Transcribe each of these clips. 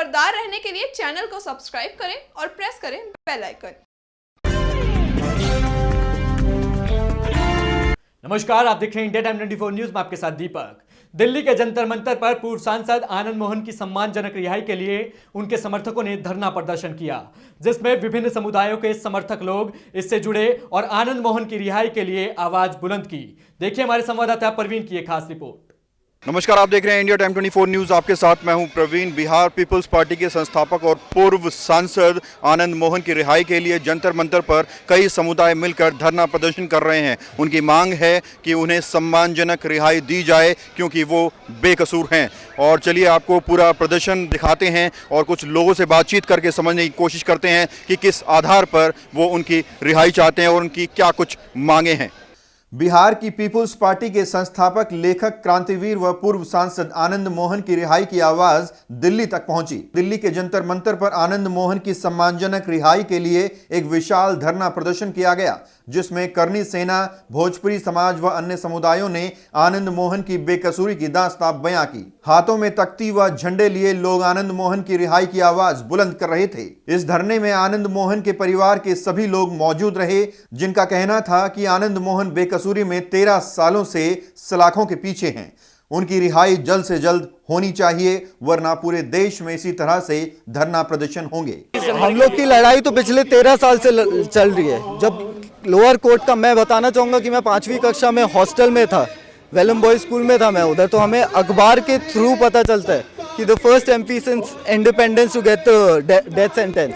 खबरदार रहने के लिए चैनल को सब्सक्राइब करें और प्रेस करें बेल आइकन। नमस्कार, आप देख रहे हैं इंडिया टाइम 24 न्यूज में आपके साथ दीपक। दिल्ली के जंतर मंतर पर पूर्व सांसद आनंद मोहन की सम्मानजनक रिहाई के लिए उनके समर्थकों ने धरना प्रदर्शन किया, जिसमें विभिन्न समुदायों के समर्थक लोग इससे जुड़े और आनंद मोहन की रिहाई के लिए आवाज बुलंद की। देखिए हमारे संवाददाता प्रवीण की एक खास रिपोर्ट। नमस्कार, आप देख रहे हैं इंडिया टाइम 24 न्यूज। आपके साथ मैं हूं प्रवीण। बिहार पीपल्स पार्टी के संस्थापक और पूर्व सांसद आनंद मोहन की रिहाई के लिए जंतर मंतर पर कई समुदाय मिलकर धरना प्रदर्शन कर रहे हैं। उनकी मांग है कि उन्हें सम्मानजनक रिहाई दी जाए क्योंकि वो बेकसूर हैं। और चलिए आपको पूरा प्रदर्शन दिखाते हैं और कुछ लोगों से बातचीत करके समझने की कोशिश करते हैं कि किस आधार पर वो उनकी रिहाई चाहते हैं और उनकी क्या कुछ मांगे हैं। बिहार की पीपुल्स पार्टी के संस्थापक, लेखक, क्रांतिवीर व पूर्व सांसद आनंद मोहन की रिहाई की आवाज दिल्ली तक पहुंची। दिल्ली के जंतर मंतर पर आनंद मोहन की सम्मानजनक रिहाई के लिए एक विशाल धरना प्रदर्शन किया गया, जिसमें करनी सेना, भोजपुरी समाज व अन्य समुदायों ने आनंद मोहन की बेकसूरी की दास्तां बयां की। हाथों में तख्ती व झंडे लिए लोग आनंद मोहन की रिहाई की आवाज बुलंद कर रहे थे। इस धरने में आनंद मोहन के परिवार के सभी लोग मौजूद रहे, जिनका कहना था कि आनंद मोहन बेकसूरी में 13 सालों से सलाखों के पीछे हैं। उनकी रिहाई जल्द से जल्द होनी चाहिए, वरना पूरे देश में इसी तरह से धरना प्रदर्शन होंगे। हम लोग की लड़ाई तो पिछले 13 साल से चल रही है। जब लोअर कोर्ट का मैं बताना चाहूँगा कि मैं 5वीं कक्षा में हॉस्टल में था, वेलम बॉयज स्कूल में था मैं उधर, तो हमें अखबार के थ्रू पता चलता है कि the first MP since independence to get death sentence.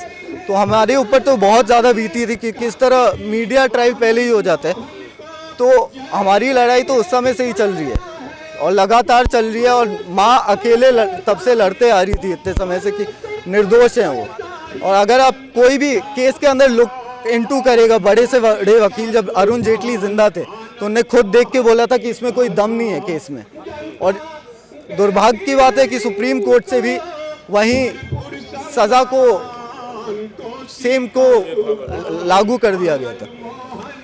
तो हमारे ऊपर तो बहुत ज़्यादा बीती थी कि किस तरह मीडिया ट्रायल पहले ही हो जाता है। तो हमारी लड़ाई तो उस समय से ही चल रही है और लगातार चल रही है। और माँ अकेले तब से लड़ते आ रही थी इतने समय से कि निर्दोष हैं वो। और अगर आप कोई भी केस के अंदर लुक इनटू करेगा, बड़े से बड़े वकील जब अरुण जेटली जिंदा थे तो उन्हें खुद देख के बोला था कि इसमें कोई दम नहीं है केस में। और दुर्भाग्य की बात है कि सुप्रीम कोर्ट से भी वहीं सज़ा को सेम को लागू कर दिया गया था।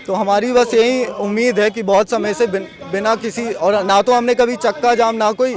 तो हमारी बस यही उम्मीद है कि बहुत समय से बिना किसी, और ना तो हमने कभी चक्का जाम, ना कोई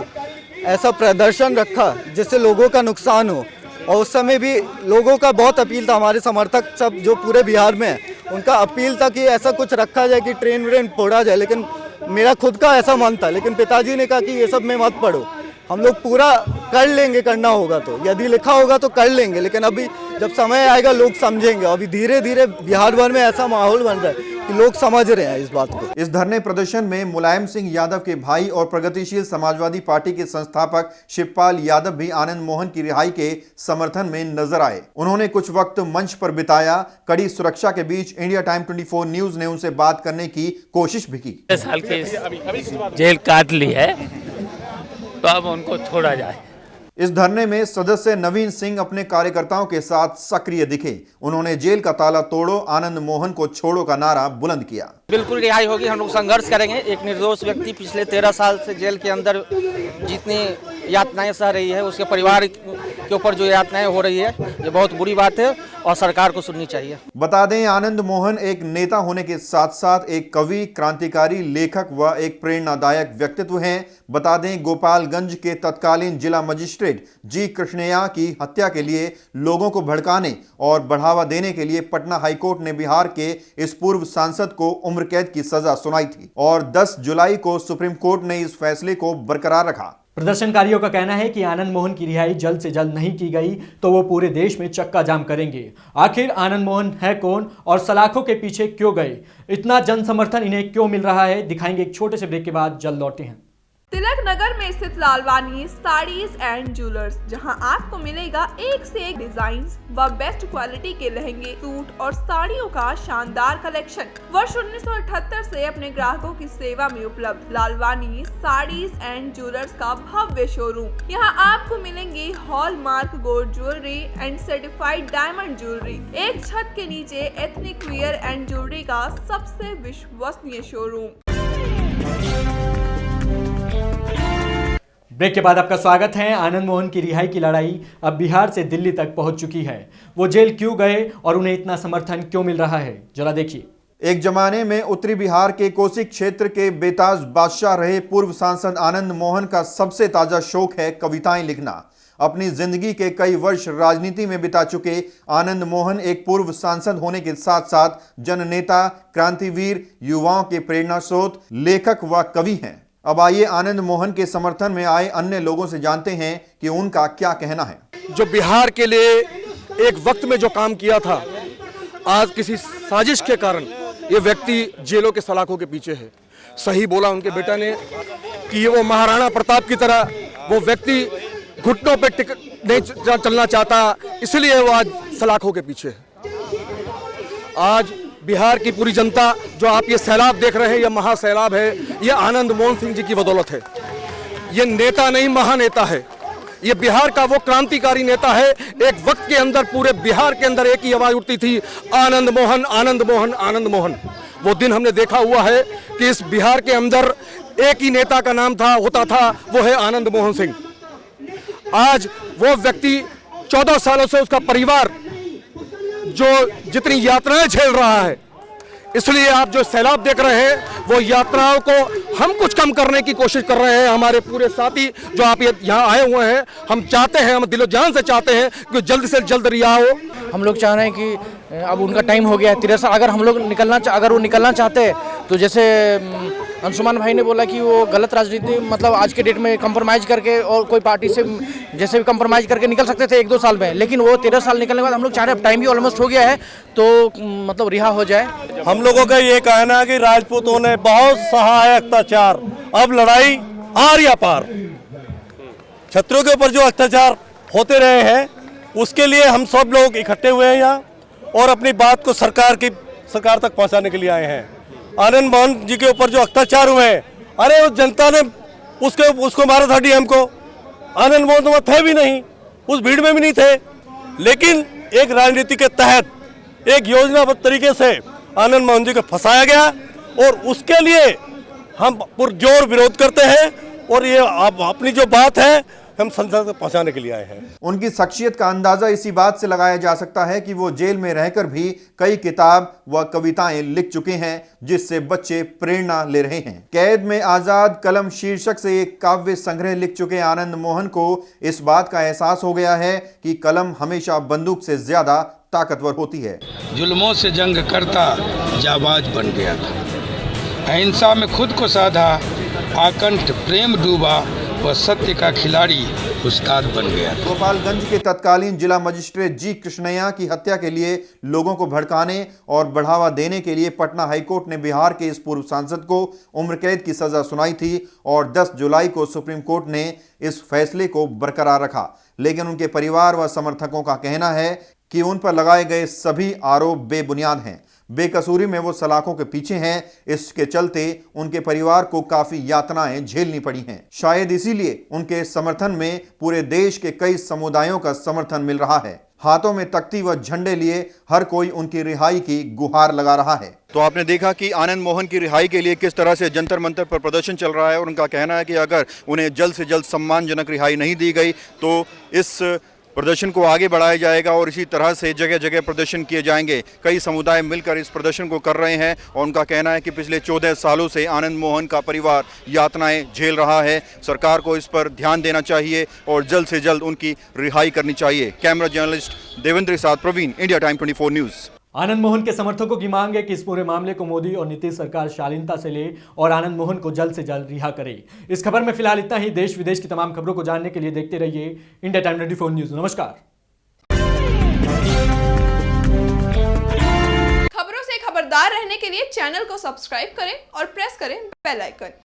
ऐसा प्रदर्शन रखा जिससे लोगों का नुकसान हो। और उस समय भी लोगों का बहुत अपील था, हमारे समर्थक सब जो पूरे बिहार में हैं उनका अपील था कि ऐसा कुछ रखा जाए कि ट्रेन व्रेन फोड़ा जाए। लेकिन मेरा खुद का ऐसा मन था, लेकिन पिताजी ने कहा कि ये सब में मत पढ़ो, हम लोग पूरा कर लेंगे, करना होगा तो, यदि लिखा होगा तो कर लेंगे। लेकिन अभी जब समय आएगा लोग समझेंगे। अभी धीरे धीरे बिहार भर में ऐसा माहौल बन रहा है कि लोग समझ रहे हैं इस बात को। इस धरने प्रदर्शन में मुलायम सिंह यादव के भाई और प्रगतिशील समाजवादी पार्टी के संस्थापक शिवपाल यादव भी आनंद मोहन की रिहाई के समर्थन में नजर आए। उन्होंने कुछ वक्त मंच पर बिताया। कड़ी सुरक्षा के बीच इंडिया टाइम 24 न्यूज ने उनसे बात करने की कोशिश भी की। 6 साल की जेल काट ली है तो अब उनको छोड़ा जाए। इस धरने में सदस्य नवीन सिंह अपने कार्यकर्ताओं के साथ सक्रिय दिखे। उन्होंने जेल का ताला तोड़ो, आनंद मोहन को छोड़ो का नारा बुलंद किया। बिल्कुल रिहाई होगी, हम लोग संघर्ष करेंगे। एक निर्दोष व्यक्ति पिछले 13 साल से जेल के अंदर जितनी यातनाएं सह रही है, उसके परिवार के ऊपर जो यातनाएं हो रही है, ये बहुत बुरी बात है और सरकार को सुननी चाहिए। बता दें, आनंद मोहन एक नेता होने के साथ साथ एक कवि, क्रांतिकारी, लेखक व एक प्रेरणादायक व्यक्तित्व हैं। बता दें, गोपालगंज के तत्कालीन जिला मजिस्ट्रेट जी कृष्णैया की हत्या के लिए लोगों को भड़काने और बढ़ावा देने के लिए पटना हाईकोर्ट ने बिहार के इस पूर्व सांसद को उम्र कैद की सजा सुनाई थी और 10 जुलाई को सुप्रीम कोर्ट ने इस फैसले को बरकरार रखा। प्रदर्शनकारियों का कहना है कि आनंद मोहन की रिहाई जल्द से जल्द नहीं की गई तो वो पूरे देश में चक्का जाम करेंगे। आखिर आनंद मोहन है कौन और सलाखों के पीछे क्यों गए? इतना जन समर्थन इन्हें क्यों मिल रहा है? दिखाएंगे एक छोटे से ब्रेक के बाद, जल्द लौटे हैं। तिलक नगर में स्थित लालवानी साड़ीज एंड ज्वेलर्स, जहां आपको मिलेगा एक से एक डिजाइन व बेस्ट क्वालिटी के लहंगे, सूट और साड़ियों का शानदार कलेक्शन। वर्ष 1978 से अपने ग्राहकों की सेवा में उपलब्ध लालवानी साड़ीज एंड ज्वेलर्स का भव्य शोरूम। यहां आपको मिलेंगे hallmark gold jewellery and certified diamond jewellery. एक छत के नीचे एथनिक वियर एंड ज्वेलरी का सबसे विश्वसनीय शोरूम। ब्रेक के बाद आपका स्वागत है। आनंद मोहन की रिहाई की लड़ाई अब बिहार से दिल्ली तक पहुंच चुकी है। वो जेल क्यों गए और उन्हें इतना समर्थन क्यों मिल रहा है, जरा देखिए। एक जमाने में उत्तरी बिहार के कोसी क्षेत्र के बेताज बादशाह रहे पूर्व सांसद आनंद मोहन का सबसे ताजा शौक है कविताएं लिखना। अपनी जिंदगी के कई वर्ष राजनीति में बिता चुके आनंद मोहन एक पूर्व सांसद होने के साथ साथ जननेता, क्रांतिवीर, युवाओं के प्रेरणा स्रोत, लेखक व कवि हैं। अब आइए आनंद मोहन के समर्थन में आए अन्य लोगों से जानते हैं कि उनका क्या कहना है। जो बिहार के लिए एक वक्त में जो काम किया था, आज किसी साजिश के कारण ये व्यक्ति जेलों के सलाखों के पीछे है। सही बोला उनके बेटा ने कि ये वो महाराणा प्रताप की तरह वो व्यक्ति घुटनों पे नहीं चलना चाहता, इसलिए वो आज सलाखों के पीछे है। आज बिहार की पूरी जनता, जो आप ये सैलाब देख रहे हैं, ये महासैलाब है, ये आनंद मोहन सिंह जी की बदौलत है। ये नेता नहीं, महानेता है। ये बिहार का वो क्रांतिकारी नेता है। एक वक्त के अंदर पूरे बिहार के अंदर एक ही आवाज उठती थी, आनंद मोहन, आनंद मोहन, आनंद मोहन। वो दिन हमने देखा हुआ है कि इस बिहार के अंदर एक ही नेता का नाम होता था, वो है आनंद मोहन सिंह। आज वो व्यक्ति 14 सालों से उसका परिवार जो जितनी यात्राएं झेल रहा है, इसलिए आप जो सैलाब देख रहे हैं वो यात्राओं को हम कुछ कम करने की कोशिश कर रहे हैं। हमारे पूरे साथी जो आप यहाँ आए हुए हैं, हम चाहते हैं, हम दिलो जान से चाहते हैं कि जल्द से जल्द रिहा हो। हम लोग चाह रहे हैं कि अब उनका टाइम हो गया है 13 साल। अगर वो निकलना चाहते तो जैसे अंशुमान भाई ने बोला कि वो गलत राजनीति, मतलब आज के डेट में कंप्रोमाइज़ करके और कोई पार्टी से जैसे भी कंप्रोमाइज़ करके निकल सकते थे 1-2 साल में, लेकिन वो 13 साल निकलने के बाद हम लोग चाह रहे हैं, टाइम भी ऑलमोस्ट हो गया है, तो मतलब रिहा हो जाए। हम लोगों का ये कहना है कि राजपूतों ने बहुत सहा है अत्याचार, अब लड़ाई आर या पार। छत्रियों के ऊपर जो अत्याचार होते रहे हैं, उसके लिए हम सब लोग इकट्ठे हुए हैं यहाँ और अपनी बात को सरकार तक पहुँचाने के लिए आए हैं। आनंद मोहन जी के ऊपर जो अत्याचार हुए हैं, अरे उस जनता ने उसको मारा था डीएम को। आनंद मोहन तो थे भी नहीं, उस भीड़ में भी नहीं थे, लेकिन एक राजनीति के तहत एक योजनाबद्ध तरीके से आनंद मोहन जी को फंसाया गया और उसके लिए हम पुरजोर विरोध करते हैं और ये अपनी जो बात है हम संसद तक पहुंचाने के लिए आए हैं। उनकी शख्सियत का अंदाजा इसी बात से लगाया जा सकता है कि वो जेल में रहकर भी कई किताब व कविताएं लिख चुके हैं, जिससे बच्चे प्रेरणा ले रहे हैं। कैद में आजाद कलम शीर्षक से एक काव्य संग्रह लिख चुके आनंद मोहन को इस बात का एहसास हो गया है कि कलम हमेशा बंदूक से ज्यादा ताकतवर होती है। जुल्मों से जंग करता जाबाज बन गया था, अहिंसा में खुद को साधा, आकंठ प्रेम डूबा, वह सत्य का खिलाड़ी उस्ताद बन गया। गोपालगंज के तत्कालीन जिला मजिस्ट्रेट जी कृष्णैया की हत्या के लिए लोगों को भड़काने और बढ़ावा देने के लिए पटना हाईकोर्ट ने बिहार के इस पूर्व सांसद को उम्र कैद की सजा सुनाई थी और 10 जुलाई को सुप्रीम कोर्ट ने इस फैसले को बरकरार रखा। लेकिन उनके परिवार व समर्थकों का कहना है कि उन पर लगाए गए सभी आरोप बेबुनियाद हैं। बेकसूरी में वो सलाखों के पीछे हैं। इसके चलते उनके परिवार को काफी यातनाएं झेलनी पड़ी हैं। शायद इसीलिए उनके समर्थन में पूरे देश के कई समुदायों का समर्थन मिल रहा है। हाथों में तख्ती व झंडे लिए हर कोई उनकी रिहाई की गुहार लगा रहा है। तो आपने देखा कि आनंद मोहन की रिहाई के लिए किस तरह से जंतर मंतर पर प्रदर्शन चल रहा है और उनका कहना है कि अगर उन्हें जल्द से जल्द सम्मानजनक रिहाई नहीं दी गई तो इस प्रदर्शन को आगे बढ़ाया जाएगा और इसी तरह से जगह जगह प्रदर्शन किए जाएंगे। कई समुदाय मिलकर इस प्रदर्शन को कर रहे हैं और उनका कहना है कि पिछले 14 सालों से आनंद मोहन का परिवार यातनाएं झेल रहा है। सरकार को इस पर ध्यान देना चाहिए और जल्द से जल्द उनकी रिहाई करनी चाहिए। कैमरा जर्नलिस्ट देवेंद्र के साथ Praveen, India time 24 news. Anand Mohan के समर्थकों की मांग है कि इस पूरे मामले को मोदी और नीतीश सरकार शालीनता से ले और आनंद मोहन को जल्द से जल्द रिहा करे। इस खबर में फिलहाल इतना ही। देश विदेश की तमाम खबरों को जानने के लिए देखते रहिए इंडिया टाइम 24 न्यूज़। नमस्कार। खबरों से खबरदार रहने के लिए चैनल को सब्सक्राइब करें और प्रेस करें बेल आइकन।